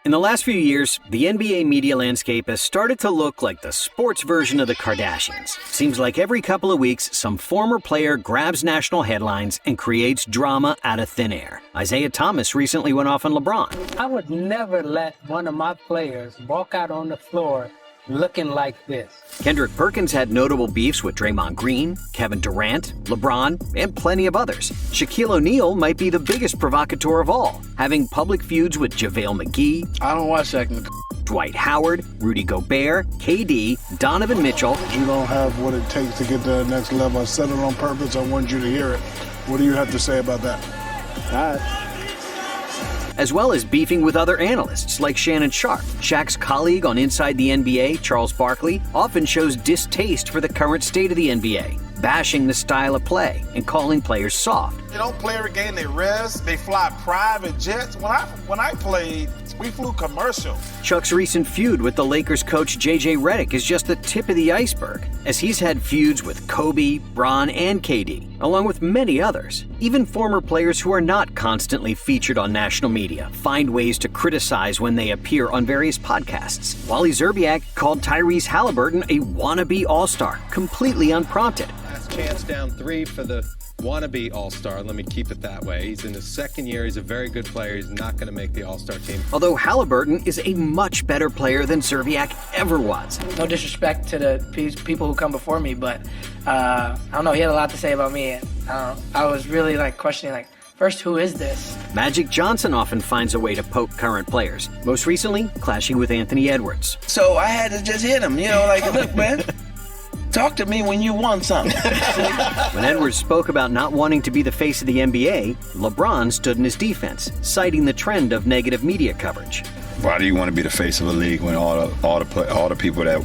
In the last few years, the NBA media landscape has started to look like the sports version of the Kardashians. Seems like every couple of weeks, some former player grabs national headlines and creates drama out of thin air. Isaiah Thomas recently went off on LeBron. I would never let one of my players walk out on the floor looking like this. Kendrick Perkins had notable beefs with Draymond Green, Kevin Durant, LeBron, and plenty of others. Shaquille O'Neal might be the biggest provocateur of all, having public feuds with JaVale McGee. I don't watch Shaq. Dwight Howard, Rudy Gobert, KD, Donovan Mitchell. You don't have what it takes to get to the next level. I said it on purpose. I want you to hear it. What do you have to say about that? All right. As well as beefing with other analysts like Shannon Sharpe. Shaq's colleague on Inside the NBA, Charles Barkley, often shows distaste for the current state of the NBA, bashing the style of play and calling players soft. They don't play every game, they rest, they fly private jets. When I played, we flew commercial. Chuck's recent feud with the Lakers coach J.J. Redick is just the tip of the iceberg, as he's had feuds with Kobe, Bron, and KD, along with many others. Even former players who are not constantly featured on national media find ways to criticize when they appear on various podcasts. Wally Szczerbiak called Tyrese Halliburton a wannabe all-star, completely unprompted. Last chance down 3 for the wannabe all-star. Let me keep it that way. He's in his second year. He's a very good player. He's not going to make the all-star team. Although Halliburton is a much better player than Szczerbiak ever was. No disrespect to the people who come before me, but I don't know. He had a lot to say about me. I was really questioning, first, who is this? Magic Johnson often finds a way to poke current players, most recently clashing with Anthony Edwards. So I had to just hit him, look, man, talk to me when you want something. When Edwards spoke about not wanting to be the face of the NBA, LeBron stood in his defense, citing the trend of negative media coverage. Why do you want to be the face of a league when all the people that,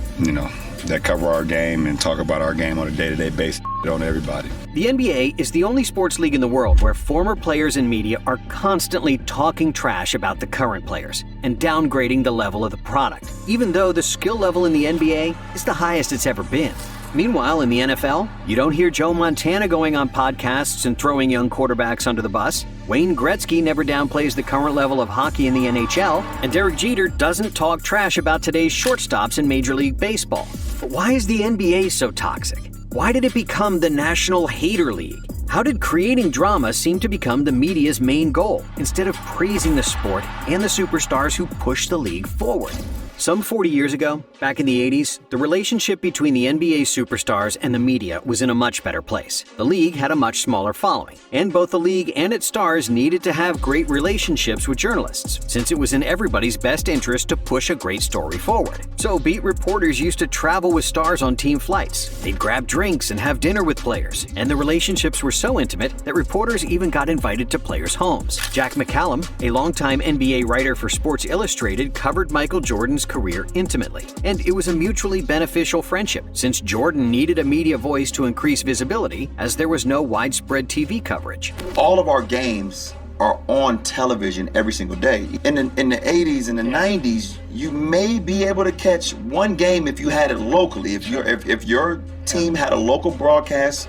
that cover our game and talk about our game on a day-to-day basis on everybody? The NBA is the only sports league in the world where former players and media are constantly talking trash about the current players and downgrading the level of the product, even though the skill level in the NBA is the highest it's ever been. Meanwhile, in the NFL, you don't hear Joe Montana going on podcasts and throwing young quarterbacks under the bus. Wayne Gretzky never downplays the current level of hockey in the NHL, and Derek Jeter doesn't talk trash about today's shortstops in Major League Baseball. But why is the NBA so toxic? Why did it become the National Hater League? How did creating drama seem to become the media's main goal, instead of praising the sport and the superstars who push the league forward? Some 40 years ago, back in the 80s, the relationship between the NBA superstars and the media was in a much better place. The league had a much smaller following, and both the league and its stars needed to have great relationships with journalists, since it was in everybody's best interest to push a great story forward. So beat reporters used to travel with stars on team flights. They'd grab drinks and have dinner with players, and the relationships were so intimate that reporters even got invited to players' homes. Jack McCallum, a longtime NBA writer for Sports Illustrated, covered Michael Jordan's career intimately, and it was a mutually beneficial friendship, since Jordan needed a media voice to increase visibility, as there was no widespread TV coverage. All of our games are on television every single day. In the 80s and the 90s, you may be able to catch one game if you had it locally. If your team had a local broadcast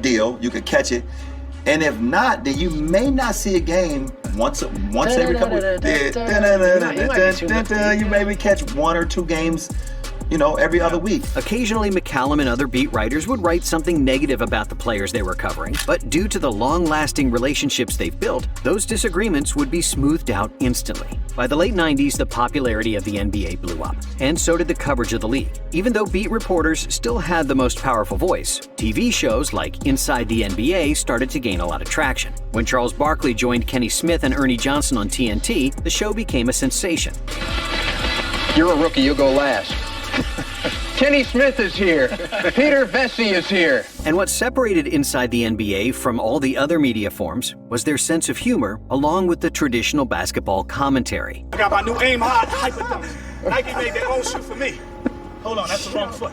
deal, you could catch it. And if not, then you may not see a game once every couple of days. You maybe catch 1 or 2 games, every other week. Occasionally, McCallum and other beat writers would write something negative about the players they were covering, but due to the long-lasting relationships they've built, those disagreements would be smoothed out instantly. By the late 90s, the popularity of the NBA blew up, and so did the coverage of the league. Even though beat reporters still had the most powerful voice, TV shows like Inside the NBA started to gain a lot of traction. When Charles Barkley joined Kenny Smith and Ernie Johnson on TNT, the show became a sensation. You're a rookie, you'll go last. Kenny Smith is here. Peter Vesey is here. And what separated Inside the NBA from all the other media forms was their sense of humor, along with the traditional basketball commentary. I got my new aim high hyper. Nike made their own shoe for me. Hold on, that's the wrong foot.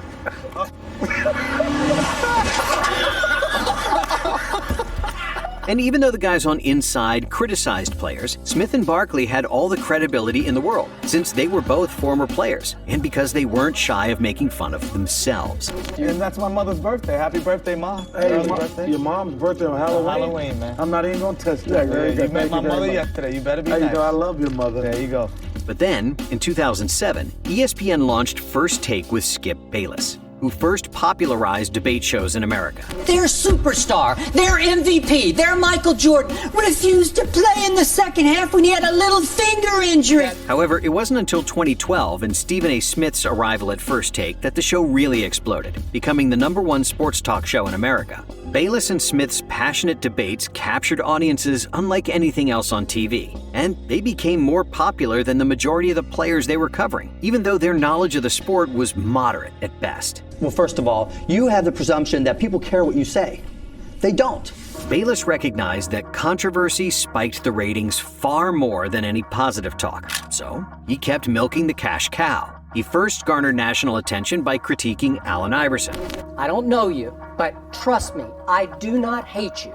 And even though the guys on Inside criticized players, Smith and Barkley had all the credibility in the world, since they were both former players, and because they weren't shy of making fun of themselves. And that's my mother's birthday. Happy birthday, Mom. Hey, birthday. Your mom's birthday on Halloween. Man. I'm not even gonna touch that. You met my mother yesterday. You better be nice. I love your mother. There you go. But then, in 2007, ESPN launched First Take with Skip Bayless, who first popularized debate shows in America. Their superstar, their MVP, their Michael Jordan refused to play in the second half when he had a little finger injury. However, it wasn't until 2012 and Stephen A. Smith's arrival at First Take that the show really exploded, becoming the #1 sports talk show in America. Bayless and Smith's passionate debates captured audiences unlike anything else on TV, and they became more popular than the majority of the players they were covering, even though their knowledge of the sport was moderate at best. Well, first of all, you have the presumption that people care what you say. They don't. Bayless recognized that controversy spiked the ratings far more than any positive talk, so he kept milking the cash cow. He first garnered national attention by critiquing Allen Iverson. I don't know you, but trust me, I do not hate you.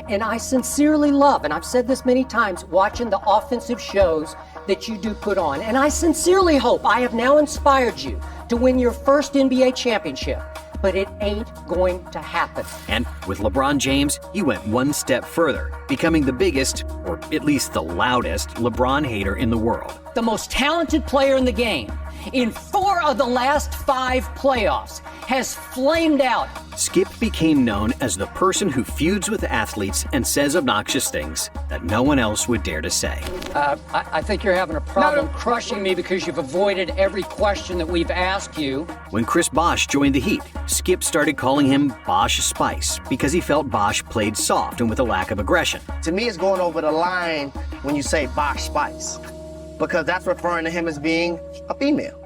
And I sincerely love, and I've said this many times, watching the offensive shows that you do put on. And I sincerely hope I have now inspired you to win your first NBA championship. But it ain't going to happen. And with LeBron James, he went one step further, becoming the biggest, or at least the loudest, LeBron hater in the world. The most talented player in the game, in 4 of the last 5 playoffs, has flamed out. Skip became known as the person who feuds with athletes and says obnoxious things that no one else would dare to say. I think you're having a problem crushing me because you've avoided every question that we've asked you. When Chris Bosh joined the Heat, Skip started calling him Bosh Spice because he felt Bosh played soft and with a lack of aggression. To me, it's going over the line when you say Bosh Spice, because that's referring to him as being a female.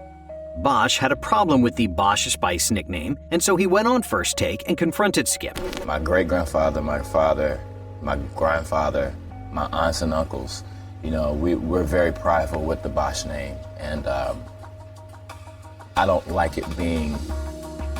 Bosh had a problem with the Bosh Spice nickname, and so he went on First Take and confronted Skip. My great-grandfather, my father, my grandfather, my aunts and uncles, you know, we're very prideful with the Bosh name, and I don't like it being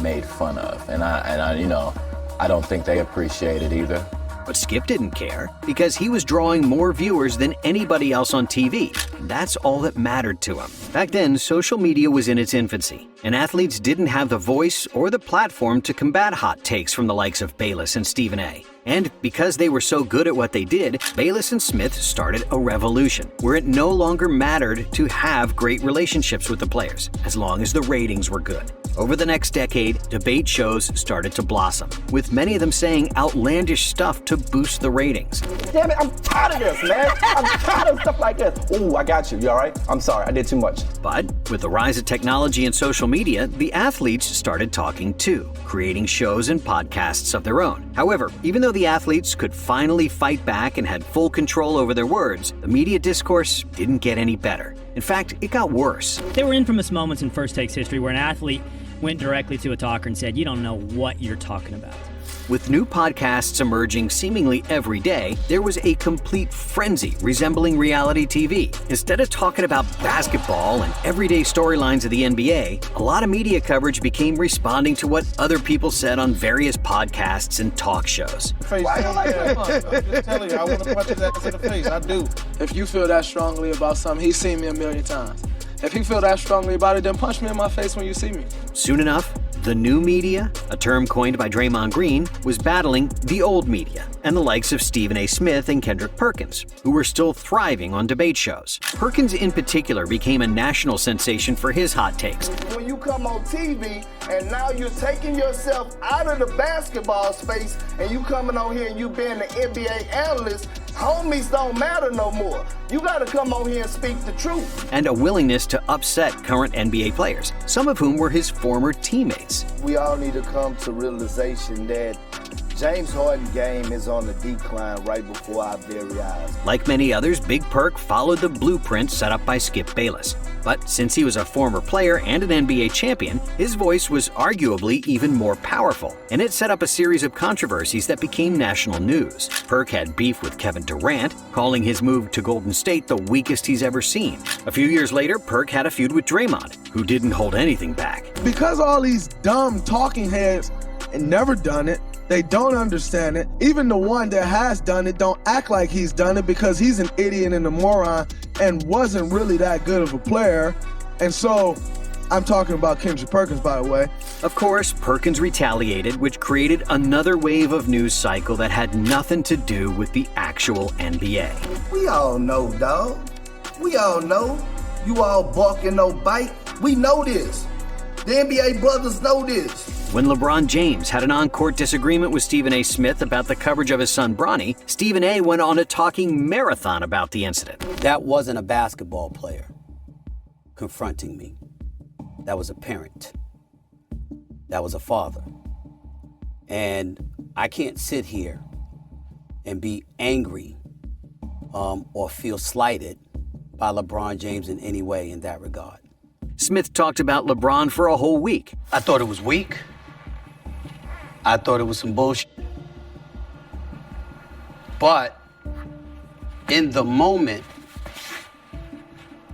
made fun of, and I you know, I don't think they appreciate it either. But Skip didn't care because he was drawing more viewers than anybody else on TV. That's all that mattered to him. Back then, social media was in its infancy, and athletes didn't have the voice or the platform to combat hot takes from the likes of Bayless and Stephen A. And because they were so good at what they did, Bayless and Smith started a revolution where it no longer mattered to have great relationships with the players, as long as the ratings were good. Over the next decade, debate shows started to blossom, with many of them saying outlandish stuff to boost the ratings. Damn it, I'm tired of this, man. I'm tired of stuff like this. Ooh, I got you. You all right? I'm sorry, I did too much. But with the rise of technology and social media, the athletes started talking too, creating shows and podcasts of their own. However, even though the athletes could finally fight back and had full control over their words, the media discourse didn't get any better. In fact, it got worse. There were infamous moments in First Take's history where an athlete went directly to a talker and said, "You don't know what you're talking about." With new podcasts emerging seemingly every day, there was a complete frenzy resembling reality TV. Instead of talking about basketball and everyday storylines of the NBA, a lot of media coverage became responding to what other people said on various podcasts and talk shows. I'm just telling you, I want to punch his ass in the face. I do. If you feel that strongly about something, he's seen me a million times. If he feel that strongly about it, then punch me in my face when you see me. Soon enough, the new media, a term coined by Draymond Green, was battling the old media and the likes of Stephen A. Smith and Kendrick Perkins, who were still thriving on debate shows. Perkins in particular became a national sensation for his hot takes. When you come on TV and now you're taking yourself out of the basketball space and you coming on here and you being the NBA analyst, homies don't matter no more. You gotta come on here and speak the truth. And a willingness to upset current NBA players, some of whom were his former teammates. We all need to come to realization that James Harden's game is on the decline right before our very eyes. Like many others, Big Perk followed the blueprint set up by Skip Bayless. But since he was a former player and an NBA champion, his voice was arguably even more powerful, and it set up a series of controversies that became national news. Perk had beef with Kevin Durant, calling his move to Golden State the weakest he's ever seen. A few years later, Perk had a feud with Draymond, who didn't hold anything back. Because all these dumb talking heads and never done it, they don't understand it. Even the one that has done it don't act like he's done it because he's an idiot and a moron and wasn't really that good of a player. And so, I'm talking about Kendrick Perkins, by the way. Of course, Perkins retaliated, which created another wave of news cycle that had nothing to do with the actual NBA. We all know, dog. We all know. You all bark and no bite. We know this. The NBA brothers know this. When LeBron James had an on-court disagreement with Stephen A. Smith about the coverage of his son Bronny, Stephen A. went on a talking marathon about the incident. That wasn't a basketball player confronting me. That was a parent. That was a father. And I can't sit here and be angry or feel slighted by LeBron James in any way in that regard. Smith talked about LeBron for a whole week. I thought it was weak. I thought it was some bullshit. But in the moment,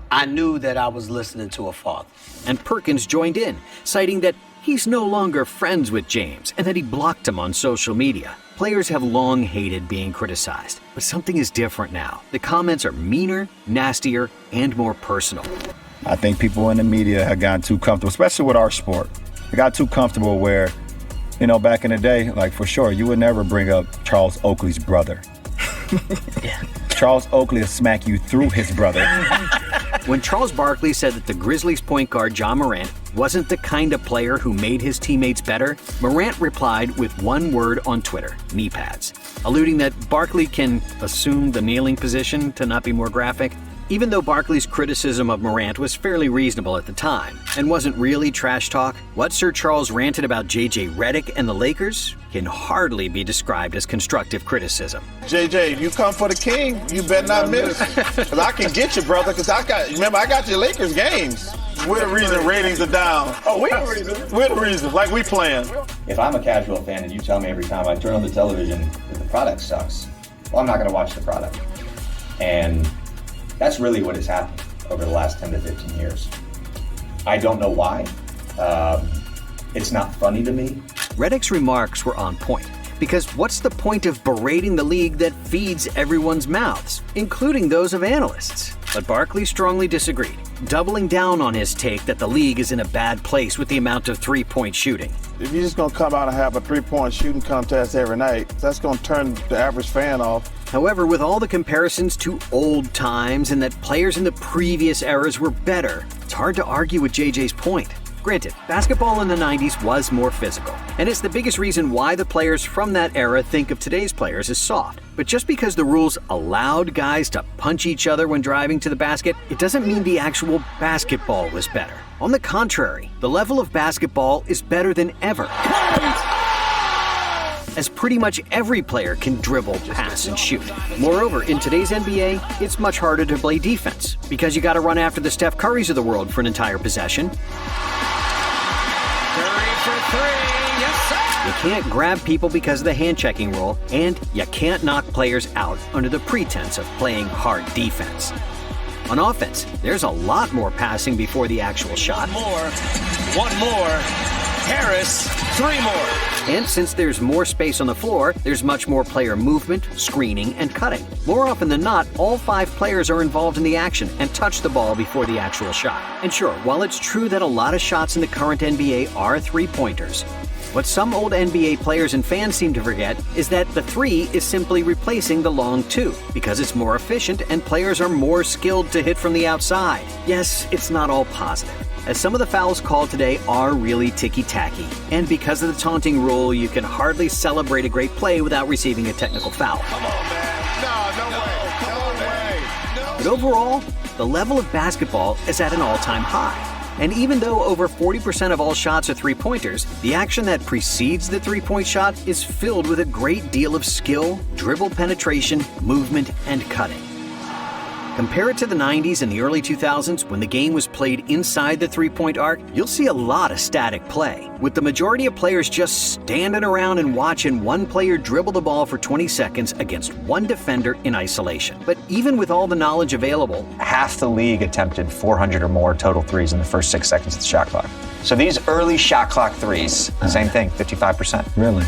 I knew that I was listening to a father. And Perkins joined in, citing that he's no longer friends with James and that he blocked him on social media. Players have long hated being criticized, but something is different now. The comments are meaner, nastier, and more personal. I think people in the media have gotten too comfortable, especially with our sport. They got too comfortable where, back in the day, like for sure, you would never bring up Charles Oakley's brother. Yeah. Charles Oakley will smack you through his brother. When Charles Barkley said that the Grizzlies point guard Ja Morant wasn't the kind of player who made his teammates better, Morant replied with one word on Twitter: knee pads, alluding that Barkley can assume the kneeling position to not be more graphic. Even though Barkley's criticism of Morant was fairly reasonable at the time and wasn't really trash talk, what Sir Charles ranted about J.J. Redick and the Lakers can hardly be described as constructive criticism. JJ, if you come for the king, you better not miss. Because I can get you, brother, because I got your Lakers games. We're the reason ratings are down. Oh, we're the reason. We're the reason, like we playing. If I'm a casual fan and you tell me every time I turn on the television that the product sucks, well, I'm not going to watch the product. And that's really what has happened over the last 10 to 15 years. I don't know why. It's not funny to me. Redick's remarks were on point, because what's the point of berating the league that feeds everyone's mouths, including those of analysts? But Barkley strongly disagreed, doubling down on his take that the league is in a bad place with the amount of three-point shooting. If you're just going to come out and have a three-point shooting contest every night, that's going to turn the average fan off. However, with all the comparisons to old times and that players in the previous eras were better, it's hard to argue with JJ's point. Granted, basketball in the 90s was more physical, and it's the biggest reason why the players from that era think of today's players as soft. But just because the rules allowed guys to punch each other when driving to the basket, it doesn't mean the actual basketball was better. On the contrary, the level of basketball is better than ever, as pretty much every player can dribble, pass, and shoot. Moreover, in today's NBA, it's much harder to play defense, because you gotta run after the Steph Currys of the world for an entire possession. You can't grab people because of the hand-checking rule, and you can't knock players out under the pretense of playing hard defense. On offense, there's a lot more passing before the actual shot. One more. Harris, 3 more. And since there's more space on the floor, there's much more player movement, screening, and cutting. More often than not, all 5 players are involved in the action and touch the ball before the actual shot. And sure, while it's true that a lot of shots in the current NBA are three-pointers, what some old NBA players and fans seem to forget is that the 3 is simply replacing the long 2, because it's more efficient and players are more skilled to hit from the outside. Yes, it's not all positive, as some of the fouls called today are really ticky-tacky, and because of the taunting rule, you can hardly celebrate a great play without receiving a technical foul. Come on, man. No way. Come on, man. But overall, the level of basketball is at an all-time high. And even though over 40% of all shots are three-pointers, the action that precedes the three-point shot is filled with a great deal of skill, dribble penetration, movement, and cutting. Compare it to the 90s and the early 2000s when the game was played inside the three-point arc, you'll see a lot of static play, with the majority of players just standing around and watching one player dribble the ball for 20 seconds against one defender in isolation. But even with all the knowledge available, half the league attempted 400 or more total threes in the first 6 seconds of the shot clock. So these early shot clock threes, same thing, 55%. Really?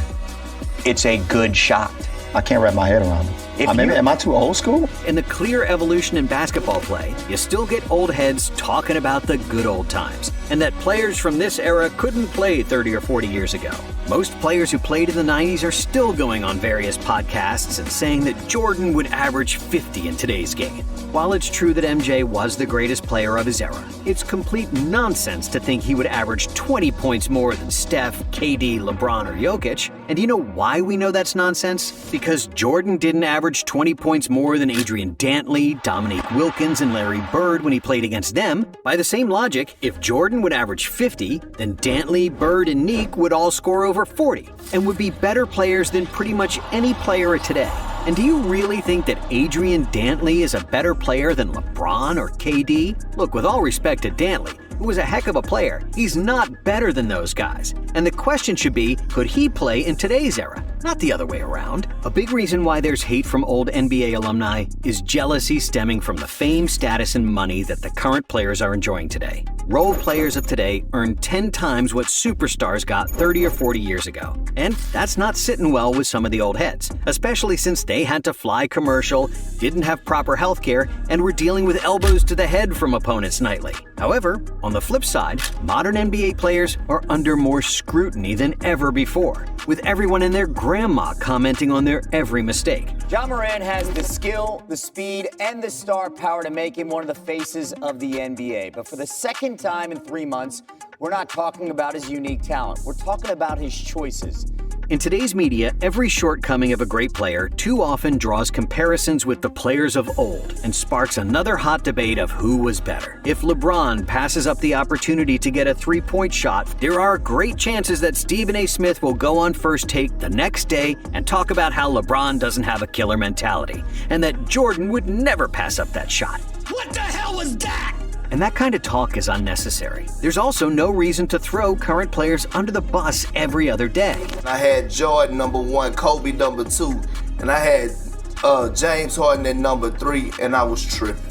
It's a good shot. I can't wrap my head around it. Am I too old school? In the clear evolution in basketball play, you still get old heads talking about the good old times, and that players from this era couldn't play 30 or 40 years ago. Most players who played in the 90s are still going on various podcasts and saying that Jordan would average 50 in today's game. While it's true that MJ was the greatest player of his era, it's complete nonsense to think he would average 20 points more than Steph, KD, LeBron, or Jokic. And do you know why we know that's nonsense? Because Jordan didn't average 20 points more than Adrian Dantley, Dominique Wilkins, and Larry Bird when he played against them. By the same logic, if Jordan would average 50, then Dantley, Bird, and Neek would all score over 40 and would be better players than pretty much any player today. And do you really think that Adrian Dantley is a better player than LeBron or KD? Look, with all respect to Dantley, who was a heck of a player, he's not better than those guys. And the question should be, could he play in today's era? Not the other way around. A big reason why there's hate from old NBA alumni is jealousy stemming from the fame, status, and money that the current players are enjoying today. Role players of today earn 10 times what superstars got 30 or 40 years ago. And that's not sitting well with some of the old heads, especially since they had to fly commercial, didn't have proper health care, and were dealing with elbows to the head from opponents nightly. However, on the flip side, modern NBA players are under more scrutiny than ever before, with everyone and their grandma commenting on their every mistake. Ja Morant has the skill, the speed, and the star power to make him one of the faces of the NBA. But for the second time in 3 months, we're not talking about his unique talent. We're talking about his choices. In today's media, every shortcoming of a great player too often draws comparisons with the players of old and sparks another hot debate of who was better. If LeBron passes up the opportunity to get a three-point shot, there are great chances that Stephen A. Smith will go on First Take the next day and talk about how LeBron doesn't have a killer mentality and that Jordan would never pass up that shot. What the hell was that? And that kind of talk is unnecessary. There's also no reason to throw current players under the bus every other day. I had Jordan #1, Kobe #2, and I had James Harden at #3, and I was tripping.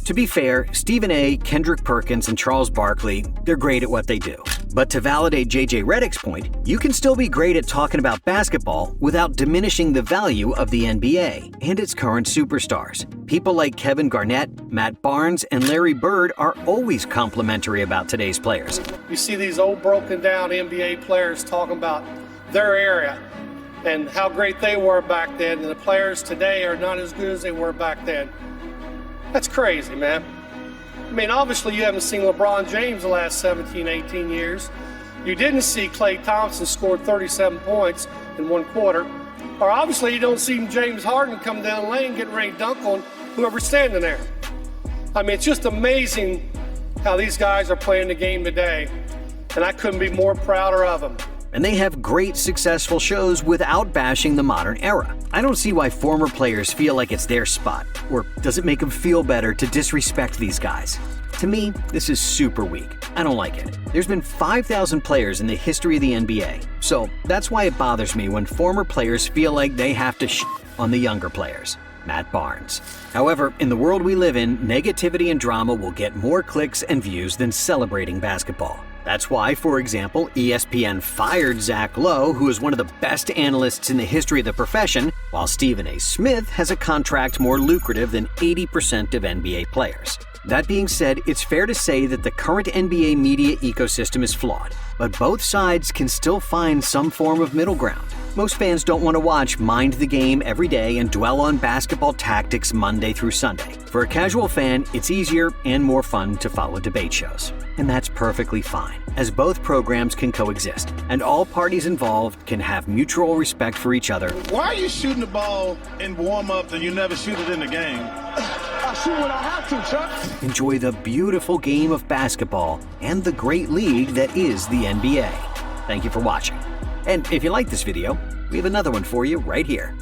To be fair, Stephen A., Kendrick Perkins, and Charles Barkley, they're great at what they do. But to validate JJ Redick's point, you can still be great at talking about basketball without diminishing the value of the NBA and its current superstars. People like Kevin Garnett, Matt Barnes, and Larry Bird are always complimentary about today's players. You see these old broken down NBA players talking about their era and how great they were back then, and the players today are not as good as they were back then. That's crazy, man. I mean, obviously you haven't seen LeBron James the last 17, 18 years. You didn't see Klay Thompson score 37 points in one quarter. Or obviously you don't see James Harden come down the lane getting ready to dunk on whoever's standing there. I mean, it's just amazing how these guys are playing the game today. And I couldn't be more prouder of them. And they have great, successful shows without bashing the modern era. I don't see why former players feel like it's their spot, or does it make them feel better to disrespect these guys? To me, this is super weak. I don't like it. There's been 5,000 players in the history of the NBA, so that's why it bothers me when former players feel like they have to shit on the younger players. Matt Barnes. However, in the world we live in, negativity and drama will get more clicks and views than celebrating basketball. That's why, for example, ESPN fired Zach Lowe, who is one of the best analysts in the history of the profession, while Stephen A. Smith has a contract more lucrative than 80% of NBA players. That being said, it's fair to say that the current NBA media ecosystem is flawed, but both sides can still find some form of middle ground. Most fans don't want to watch Mind the Game every day and dwell on basketball tactics Monday through Sunday. For a casual fan, it's easier and more fun to follow debate shows. And that's perfectly fine, as both programs can coexist, and all parties involved can have mutual respect for each other. Why are you shooting the ball in warm-up and you never shoot it in the game? I shoot when I have to, Chuck. Enjoy the beautiful game of basketball and the great league that is the NBA. Thank you for watching. And if you like this video, we have another one for you right here.